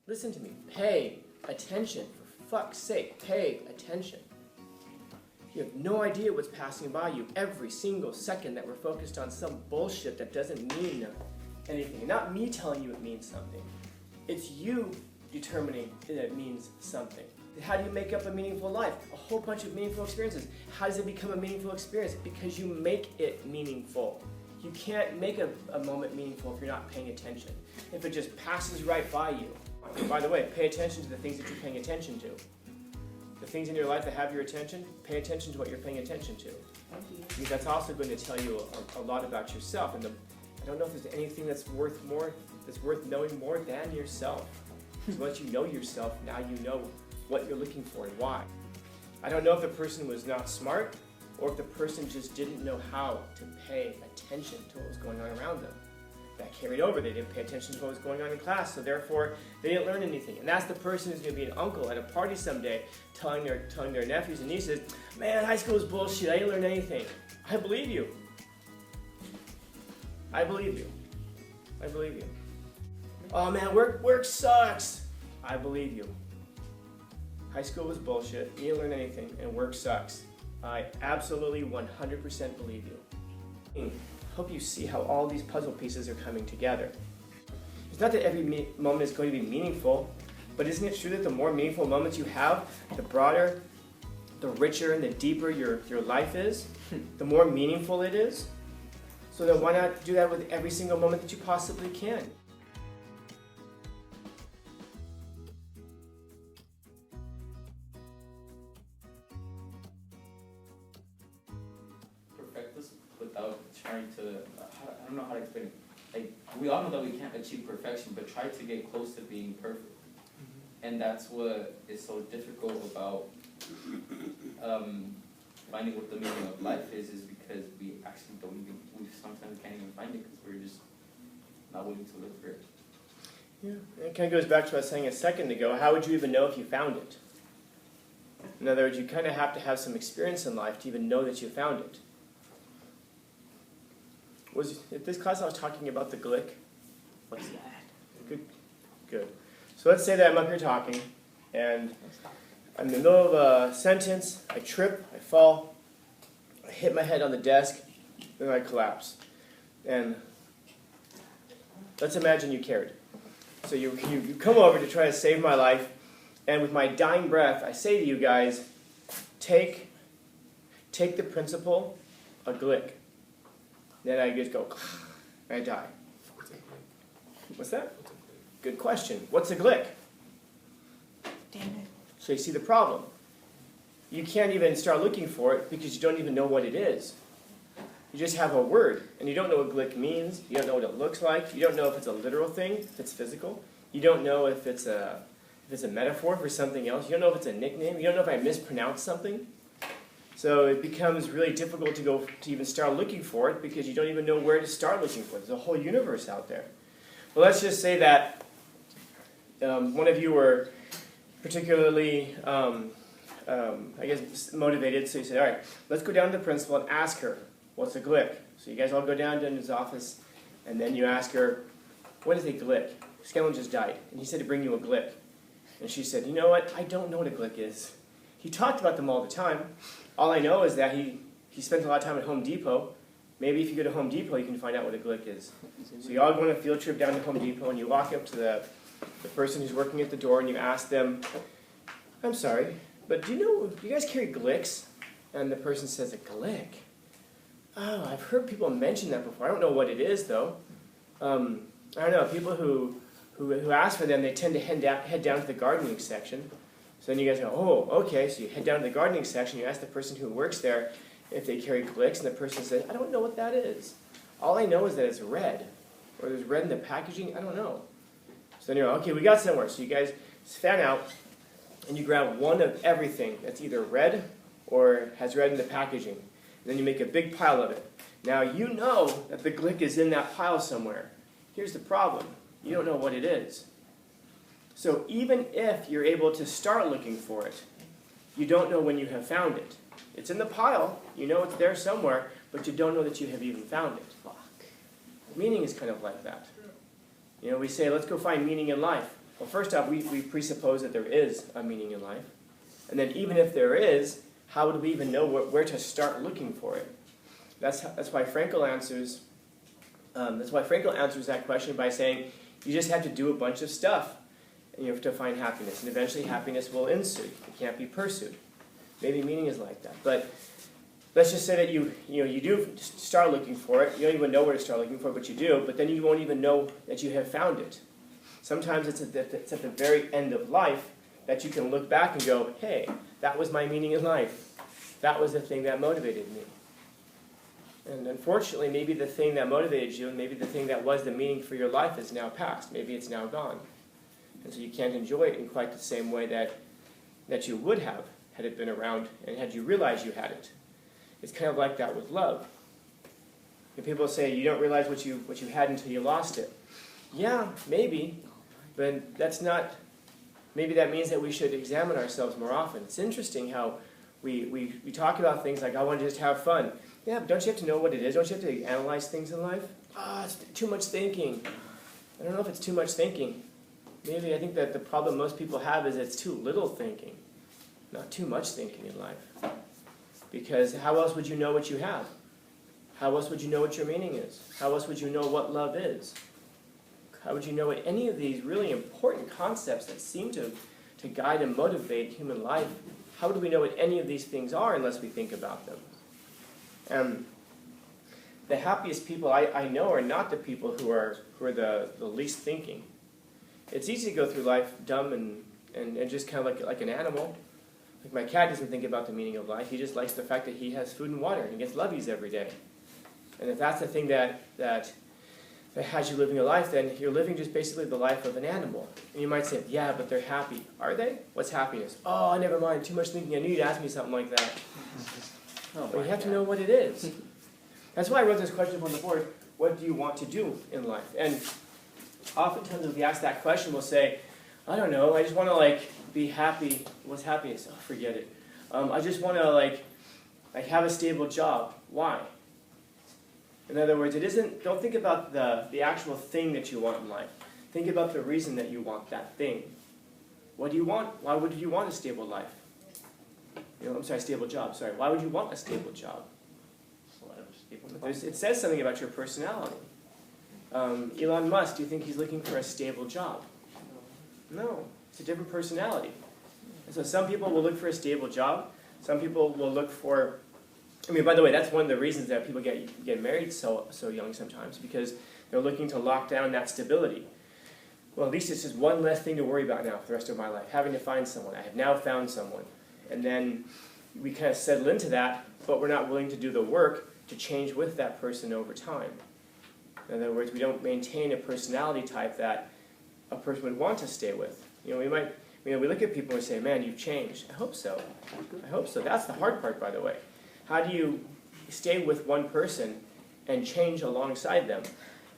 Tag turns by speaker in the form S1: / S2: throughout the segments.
S1: Listen to me. Pay attention. For fuck's sake, pay attention. You have no idea what's passing by you every single second that we're focused on some bullshit that doesn't mean anything. And not me telling you it means something. It's you determining that it means something. How do you make up a meaningful life? A whole bunch of meaningful experiences. How does it become a meaningful experience? Because you make it meaningful. You can't make a moment meaningful if you're not paying attention. If it just passes right by you. And by the way, pay attention to the things that you're paying attention to. The things in your life that have your attention, pay attention to what you're paying attention to. Because that's also going to tell you a lot about yourself. And I don't know if there's anything that's worth knowing more than yourself. So once you know yourself, now you know what you're looking for and why. I don't know if the person was not smart or if the person just didn't know how to pay attention to what was going on around them. That carried over. They didn't pay attention to what was going on in class, so therefore they didn't learn anything. And that's the person who's going to be an uncle at a party someday telling their nephews and nieces, man, high school is bullshit, I didn't learn anything. I believe you. I believe you. I believe you. Oh man, work sucks. I believe you. High school was bullshit, you didn't learn anything, and work sucks. I absolutely 100% believe you. Hope you see how all these puzzle pieces are coming together. It's not that every moment is going to be meaningful, but isn't it true that the more meaningful moments you have, the broader, the richer, and the deeper your life is, the more meaningful it is? So then why not do that with every single moment that you possibly can?
S2: Without trying to, I don't know how to explain it. Like, we all know that we can't achieve perfection, but try to get close to being perfect. Mm-hmm. And that's what is so difficult about finding what the meaning of life is because we actually we sometimes can't even find it because we're just not willing to look for it.
S1: Yeah, it kind of goes back to what I was saying a second ago. How would you even know if you found it? In other words, you kind of have to have some experience in life to even know that you found it. At this class I was talking about the glick. What's that? Good. So let's say that I'm up here talking, and I'm in the middle of a sentence, I trip, I fall, I hit my head on the desk, then I collapse. And let's imagine you cared. So you come over to try to save my life, and with my dying breath, I say to you guys, take the principle, a glick. Then I just go, and I die. What's that? Good question. What's a glick?
S3: Damn it.
S1: So you see the problem. You can't even start looking for it because you don't even know what it is. You just have a word, and you don't know what glick means. You don't know what it looks like. You don't know if it's a literal thing, if it's physical. You don't know if it's a metaphor for something else. You don't know if it's a nickname. You don't know if I mispronounced something. So it becomes really difficult to even start looking for it because you don't even know where to start looking for it. There's a whole universe out there. Well, let's just say that one of you were particularly, motivated. So you say, all right, let's go down to the principal and ask her, what's a glick? So you guys all go down to his office, and then you ask her, what is a glick? Scanlon just died, and he said to bring you a glick. And she said, you know what? I don't know what a glick is. He talked about them all the time. All I know is that he spent a lot of time at Home Depot. Maybe if you go to Home Depot, you can find out what a glick is. So you all go on a field trip down to Home Depot, and you walk up to the person who's working at the door, and you ask them, I'm sorry, but do you guys carry glicks? And the person says, a glick? Oh, I've heard people mention that before. I don't know what it is, though. I don't know, people who ask for them, they tend to head down to the gardening section. So then you guys go, oh, okay, so you head down to the gardening section, you ask the person who works there if they carry glicks, and the person says, I don't know what that is. All I know is that it's red, or there's red in the packaging, I don't know. So then you're like, okay, we got somewhere. So you guys fan out, and you grab one of everything that's either red or has red in the packaging. And then you make a big pile of it. Now you know that the glick is in that pile somewhere. Here's the problem. You don't know what it is. So even if you're able to start looking for it, you don't know when you have found it. It's in the pile, you know it's there somewhere, but you don't know that you have even found it. Fuck. Meaning is kind of like that. You know, we say, let's go find meaning in life. Well, first off, we presuppose that there is a meaning in life. And then even if there is, how would we even know where to start looking for it? That's why Frankl answers. That's why Frankl answers that question by saying, you just have to do a bunch of stuff, to find happiness, and eventually happiness will ensue. It can't be pursued. Maybe meaning is like that, but let's just say that you do start looking for it. You don't even know where to start looking for it, but you do. But then you won't even know that you have found it. Sometimes it's at the very end of life that you can look back and go, hey, that was my meaning in life. That was the thing that motivated me. And unfortunately, maybe the thing that motivated you, and maybe the thing that was the meaning for your life is now past. Maybe it's now gone. And so you can't enjoy it in quite the same way that you would have had it been around and had you realized you had it. It's kind of like that with love. And people say you don't realize what you had until you lost it. Yeah, maybe, but that's not. Maybe that means that we should examine ourselves more often. It's interesting how we talk about things like, I want to just have fun. Yeah, but don't you have to know what it is? Don't you have to analyze things in life? It's too much thinking. I don't know if it's too much thinking. Maybe I think that the problem most people have is it's too little thinking, not too much thinking in life. Because how else would you know what you have? How else would you know what your meaning is? How else would you know what love is? How would you know what any of these really important concepts that seem to guide and motivate human life? How would we know what any of these things are unless we think about them? The happiest people I know are not the people who are the least thinking. It's easy to go through life dumb and just kind of like an animal. Like my cat doesn't think about the meaning of life. He just likes the fact that he has food and water and he gets loveys every day. And if that's the thing that has you living a life, then you're living just basically the life of an animal. And you might say, yeah, but they're happy. Are they? What's happiness? Oh, never mind. Too much thinking. I knew you'd ask me something like that. But you have to know what it is. That's why I wrote this question on the board. What do you want to do in life? And oftentimes if we ask that question, we'll say, I don't know. I just want to be happy. What's happiness? Oh, forget it. I just want to have a stable job. Why? In other words, don't think about the actual thing that you want in life. Think about the reason that you want that thing. What do you want? Why would you want a stable life? Stable job. Sorry. Why would you want a stable job? It says something about your personality. Elon Musk, do you think he's looking for a stable job? No. It's a different personality. And so some people will look for a stable job. Some people will look for... by the way, that's one of the reasons that people get married so young sometimes, because they're looking to lock down that stability. Well, at least it's just one less thing to worry about now for the rest of my life, having to find someone. I have now found someone. And then we kind of settle into that, but we're not willing to do the work to change with that person over time. In other words, we don't maintain a personality type that a person would want to stay with. We look at people and say, man, you've changed. I hope so. I hope so. That's the hard part, by the way. How do you stay with one person and change alongside them,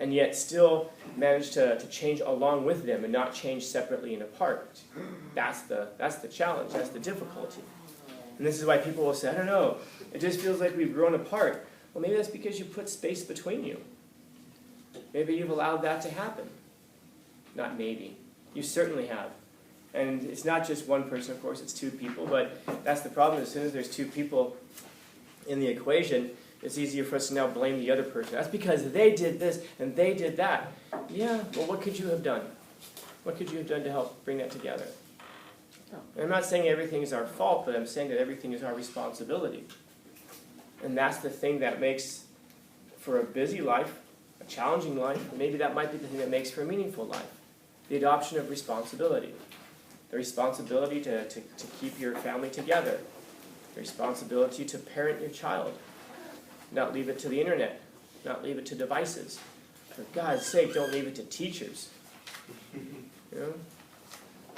S1: and yet still manage to change along with them and not change separately and apart? That's the challenge. That's the difficulty. And this is why people will say, I don't know, it just feels like we've grown apart. Well, maybe that's because you put space between you. Maybe you've allowed that to happen. Not maybe. You certainly have. And it's not just one person, of course, it's two people, but that's the problem. As soon as there's two people in the equation, it's easier for us to now blame the other person. That's because they did this and they did that. Yeah, well, what could you have done? What could you have done to help bring that together? And I'm not saying everything is our fault, but I'm saying that everything is our responsibility. And that's the thing that makes for a busy life, a challenging life, and maybe that might be the thing that makes for a meaningful life. The adoption of responsibility. The responsibility to keep your family together. The responsibility to parent your child. Not leave it to the internet. Not leave it to devices. For God's sake, don't leave it to teachers.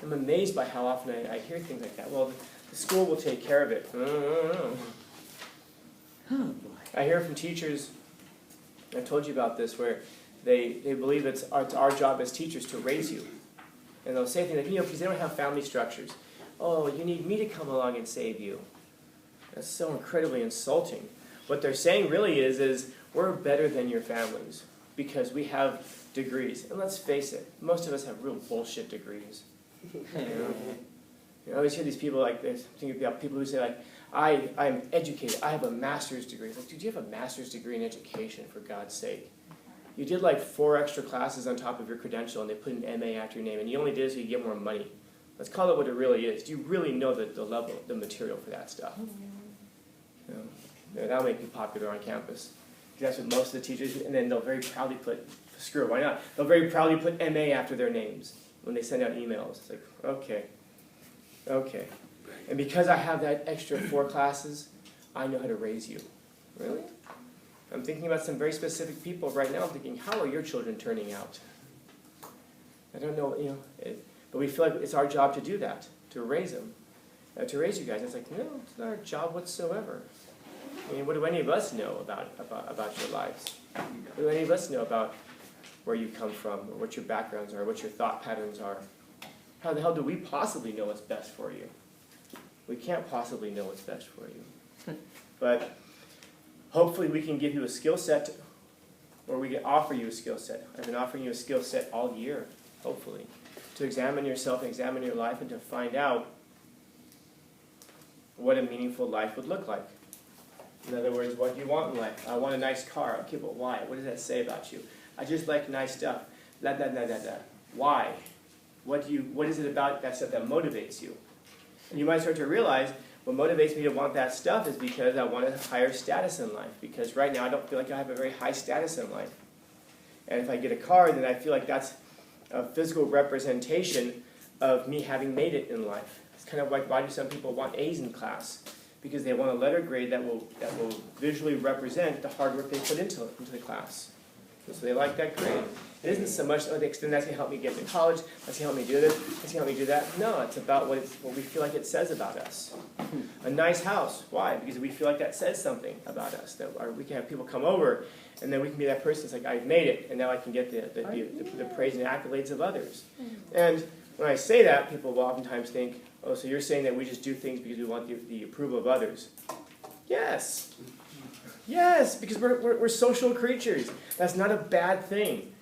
S1: I'm amazed by how often I hear things like that. Well, the school will take care of it. No. I hear from teachers, I told you about this, where they believe it's our job as teachers to raise you. And they'll say things like, because they don't have family structures. Oh, you need me to come along and save you. That's so incredibly insulting. What they're saying really is we're better than your families because we have degrees. And let's face it, most of us have real bullshit degrees. You know? You always hear these people like this, thinking about people who say like, I'm educated, I have a master's degree. It's like, dude, you have a master's degree in education, for God's sake. You did like 4 extra classes on top of your credential, and they put an MA after your name, and you only did it so you get more money. Let's call it what it really is. Do you really know the level, the material for that stuff? You know, that'll make you popular on campus. That's what most of the teachers, and then they'll very proudly put, screw it, why not? They'll very proudly put MA after their names when they send out emails. It's like, okay. And because I have that extra 4 classes, I know how to raise you. Really? I'm thinking about some very specific people right now. I'm thinking, how are your children turning out? I don't know, you know, but we feel like it's our job to do that, to raise them, to raise you guys. It's like, no, it's not our job whatsoever. I mean, what do any of us know about your lives? What do any of us know about where you come from, or what your backgrounds are, what your thought patterns are? How the hell do we possibly know what's best for you? We can't possibly know what's best for you. But hopefully we can give you a skill set, or we can offer you a skill set. I've been offering you a skill set all year, hopefully, to examine yourself, examine your life, and to find out what a meaningful life would look like. In other words, what do you want in life? I want a nice car. Okay, but why? What does that say about you? I just like nice stuff. Blah, blah, blah, blah, blah. Why? What is it about that stuff that motivates you? And you might start to realize what motivates me to want that stuff is because I want a higher status in life. Because right now I don't feel like I have a very high status in life. And if I get a car, then I feel like that's a physical representation of me having made it in life. It's kind of like, why do some people want A's in class? Because they want a letter grade that will visually represent the hard work they put into the class. So they like that grade. It isn't so much, oh, that's going to help me get into college, that's going to help me do this, that's going to help me do that. No, it's about what we feel like it says about us. A nice house. Why? Because we feel like that says something about us. That we can have people come over, and then we can be that person that's like, I've made it, and now I can get the praise and accolades of others. And when I say that, people will oftentimes think, oh, so you're saying that we just do things because we want the approval of others. Yes. Yes, because we're social creatures. That's not a bad thing.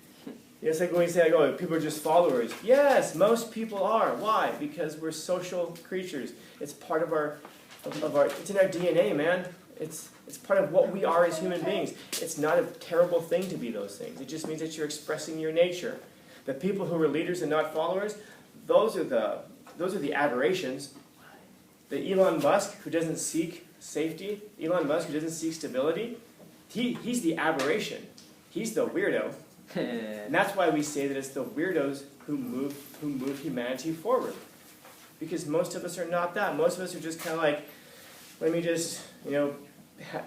S1: It's like when we say, like, oh, people are just followers. Yes, most people are. Why? Because we're social creatures. It's part of our it's in our DNA, man. It's part of what we are as human beings. It's not a terrible thing to be those things. It just means that you're expressing your nature. The people who are leaders and not followers, those are the aberrations. The Elon Musk who doesn't seek safety, Elon Musk who doesn't seek stability, he's the aberration. He's the weirdo. And that's why we say that it's the weirdos who move humanity forward. Because most of us are not that. Most of us are just kind of like, let me just,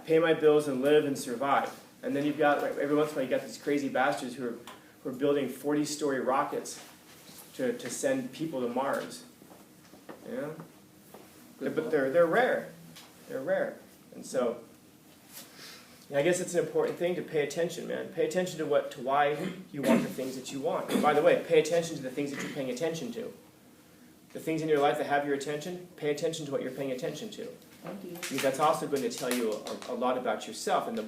S1: pay my bills and live and survive. And then you've got, every once in a while, you've got these crazy bastards who are building 40-story rockets to send people to Mars. But they're rare. They're rare. And so, I guess it's an important thing to pay attention, man. Pay attention to why you want the things that you want. And by the way, pay attention to the things that you're paying attention to. The things in your life that have your attention, pay attention to what you're paying attention to.
S3: Thank you.
S1: Because that's also going to tell you a lot about yourself. And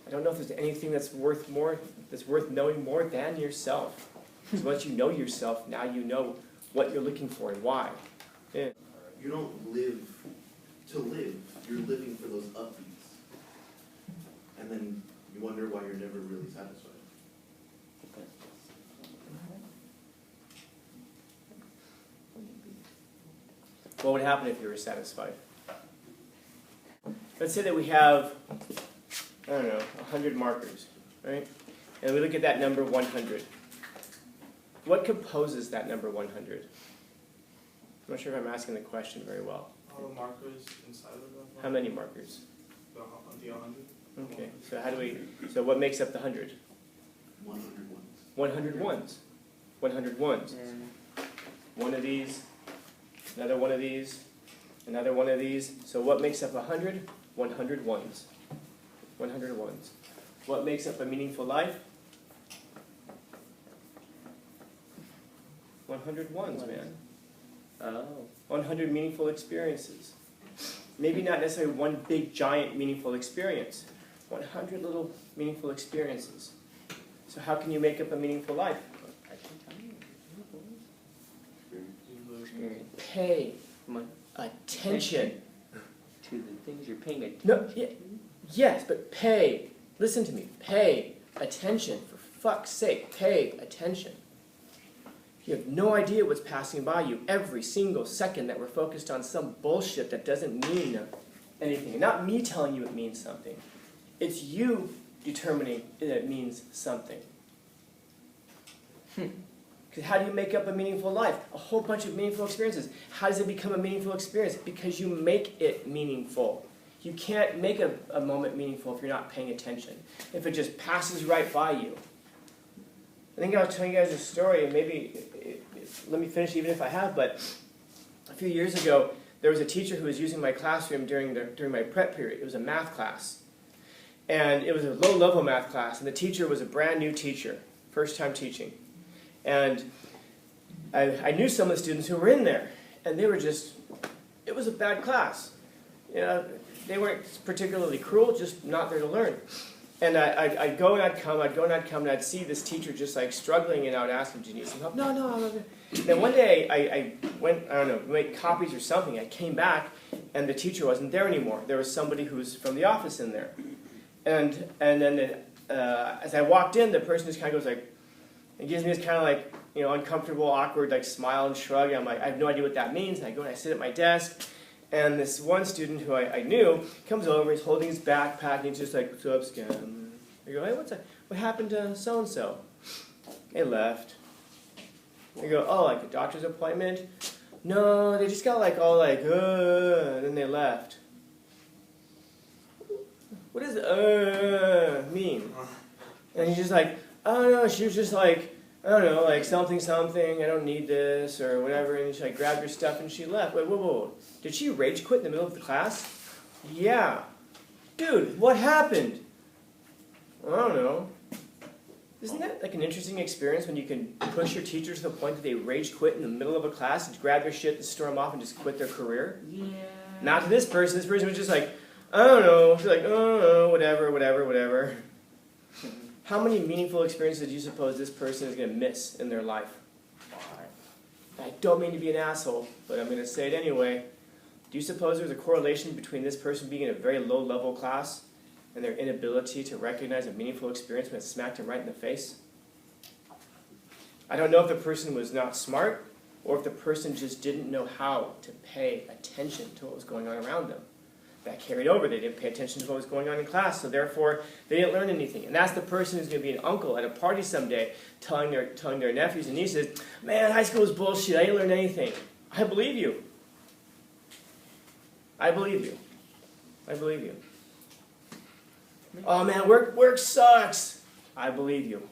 S1: I don't know if there's anything that's worth knowing more than yourself. Because once you know yourself, now you know what you're looking for and why. Yeah.
S4: You don't live to live. You're living for those upbeats. And then you wonder why you're never really satisfied.
S1: What would happen if you were satisfied? Let's say that we have, 100 markers, right? And we look at that number 100. What composes that number 100? I'm not sure if I'm asking the question very well.
S5: All the markers inside of that.
S1: How many markers?
S5: The 100.
S1: Okay, so what makes up the 100?
S4: 100 ones.
S1: 100 ones. 100 ones. One of these, another one of these, another one of these. So what makes up 100? 100 ones. 100 ones. What makes up a meaningful life? 100 ones, man.
S2: Oh.
S1: 100 meaningful experiences. Maybe not necessarily one big, giant, meaningful experience. 100 little meaningful experiences. So how can you make up a meaningful life? Pay attention
S6: To the things you're paying attention
S1: No, yes, but pay. Listen to me. Pay attention. For fuck's sake, pay attention. You have no idea what's passing by you every single second that we're focused on some bullshit that doesn't mean anything. Not me telling you it means something. It's you determining that it means something. Because how do you make up a meaningful life? A whole bunch of meaningful experiences. How does it become a meaningful experience? Because you make it meaningful. You can't make a moment meaningful if you're not paying attention. If it just passes right by you. I think I was telling you guys a story, and maybe, let me finish even if I have, but a few years ago, there was a teacher who was using my classroom during my prep period. It was a math class. And it was a low-level math class, and the teacher was a brand new teacher, first time teaching. And I knew some of the students who were in there, and they were just, it was a bad class. You know, they weren't particularly cruel, just not there to learn. And I'd go and I'd come, and I'd see this teacher just like struggling, and I would ask him, do you need some help? No. Then one day I went, I don't know, make copies or something. I came back, and the teacher wasn't there anymore. There was somebody who was from the office in there. And then as I walked in, the person just kind of goes like, it gives me this kind of like, you know, uncomfortable, awkward, like smile and shrug. And I'm like, I have no idea what that means. And I go and I sit at my desk, and this one student who I knew comes over. He's holding his backpack, and he's just like, what's up, Scam? I go, hey, what happened to so and so? They left. I go, oh, like a doctor's appointment? No, they just got like all like, and then they left. What does mean? And he's just like, oh no, she was just like, I don't know, like something, I don't need this, or whatever, and she like grabbed her stuff and she left. Wait, whoa. Did she rage quit in the middle of the class? Yeah. Dude, what happened? I don't know. Isn't that like an interesting experience when you can push your teacher to the point that they rage quit in the middle of a class and grab their shit and storm off and just quit their career?
S6: Yeah.
S1: Not to this person. This person was just like, I don't know. She's like, oh, whatever. How many meaningful experiences do you suppose this person is going to miss in their life? I don't mean to be an asshole, but I'm going to say it anyway. Do you suppose there's a correlation between this person being in a very low-level class and their inability to recognize a meaningful experience when it smacked him right in the face? I don't know if the person was not smart or if the person just didn't know how to pay attention to what was going on around them. That carried over. They didn't pay attention to what was going on in class, so therefore they didn't learn anything. And that's the person who's going to be an uncle at a party someday telling their nephews and nieces, man, high school is bullshit, I didn't learn anything. I believe you. I believe you. Oh man, work sucks. I believe you.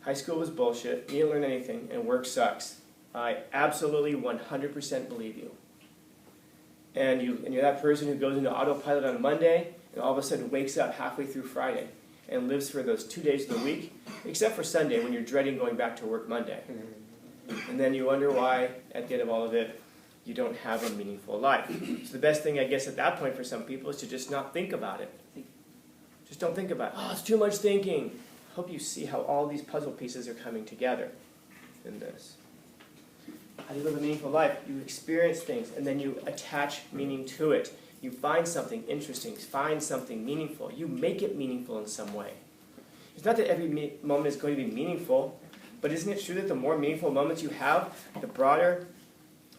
S1: High school was bullshit, you didn't learn anything, and work sucks. I absolutely 100% believe you. And you're that person who goes into autopilot on Monday and all of a sudden wakes up halfway through Friday and lives for those 2 days of the week, except for Sunday when you're dreading going back to work Monday. And then you wonder why, at the end of all of it, you don't have a meaningful life. So the best thing, I guess, at that point for some people is to just not think about it. Just don't think about it. Oh, it's too much thinking. I hope you see how all these puzzle pieces are coming together in this. How do you live a meaningful life? You experience things, and then you attach meaning to it. You find something interesting, find something meaningful. You make it meaningful in some way. It's not that every moment is going to be meaningful, but isn't it true that the more meaningful moments you have, the broader,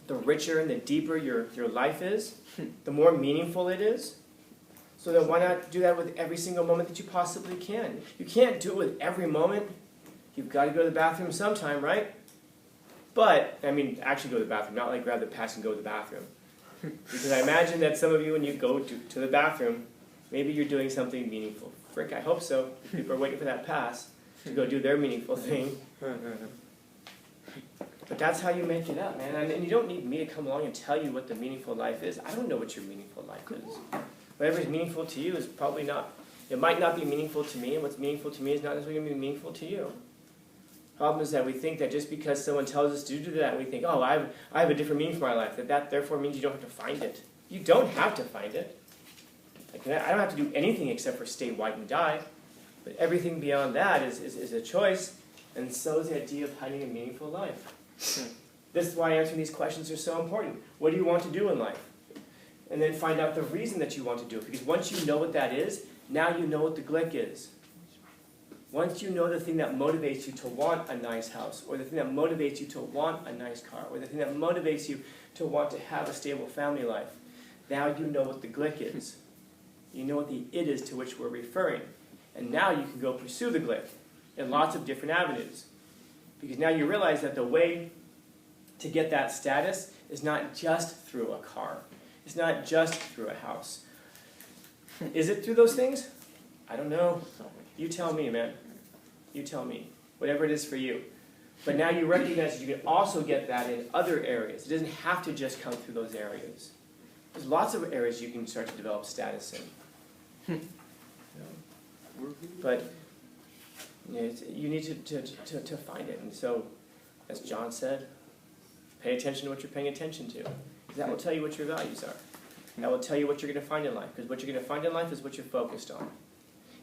S1: the richer, and the deeper your life is, the more meaningful it is? So then why not do that with every single moment that you possibly can? You can't do it with every moment. You've got to go to the bathroom sometime, right? But, I mean, actually go to the bathroom, not like grab the pass and go to the bathroom. Because I imagine that some of you, when you go to the bathroom, maybe you're doing something meaningful. Frick, I hope so. People are waiting for that pass to go do their meaningful thing. But that's how you make it up, man. And you don't need me to come along and tell you what the meaningful life is. I don't know what your meaningful life is. Whatever is meaningful to you is probably not, it might not be meaningful to me, and what's meaningful to me is not necessarily going to be meaningful to you. Problem is that we think that just because someone tells us to do that, we think, oh, I have a different meaning for my life. That therefore means you don't have to find it. You don't have to find it. Like, I don't have to do anything except for stay white and die. But everything beyond that is a choice, and so is the idea of having a meaningful life. This is why answering these questions are so important. What do you want to do in life? And then find out the reason that you want to do it. Because once you know what that is, now you know what the glick is. Once you know the thing that motivates you to want a nice house, or the thing that motivates you to want a nice car, or the thing that motivates you to want to have a stable family life, now you know what the glick is. You know what the it is to which we're referring. And now you can go pursue the glick in lots of different avenues. Because now you realize that the way to get that status is not just through a car. It's not just through a house. Is it through those things? I don't know. You tell me, man. You tell me. Whatever it is for you. But now you recognize that you can also get that in other areas. It doesn't have to just come through those areas. There's lots of areas you can start to develop status in. But you need to find it. And so, as John said, pay attention to what you're paying attention to. Because that will tell you what your values are. That will tell you what you're going to find in life. Because what you're going to find in life is what you're focused on.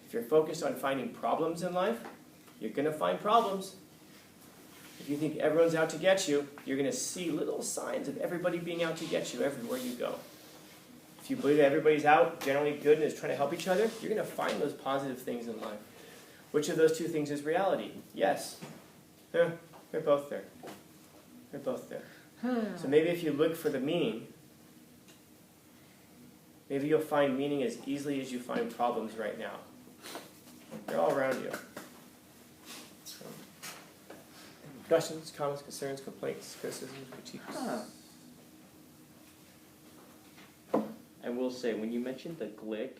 S1: If you're focused on finding problems in life, you're going to find problems. If you think everyone's out to get you, you're going to see little signs of everybody being out to get you everywhere you go. If you believe that everybody's out, generally good, and is trying to help each other, you're going to find those positive things in life. Which of those two things is reality? Yes. They're both there. They're both there. So maybe if you look for the meaning, maybe you'll find meaning as easily as you find problems right now. They're all around you. So, questions, comments, concerns, complaints, criticisms, critiques?
S6: I will say, when you mentioned the glick,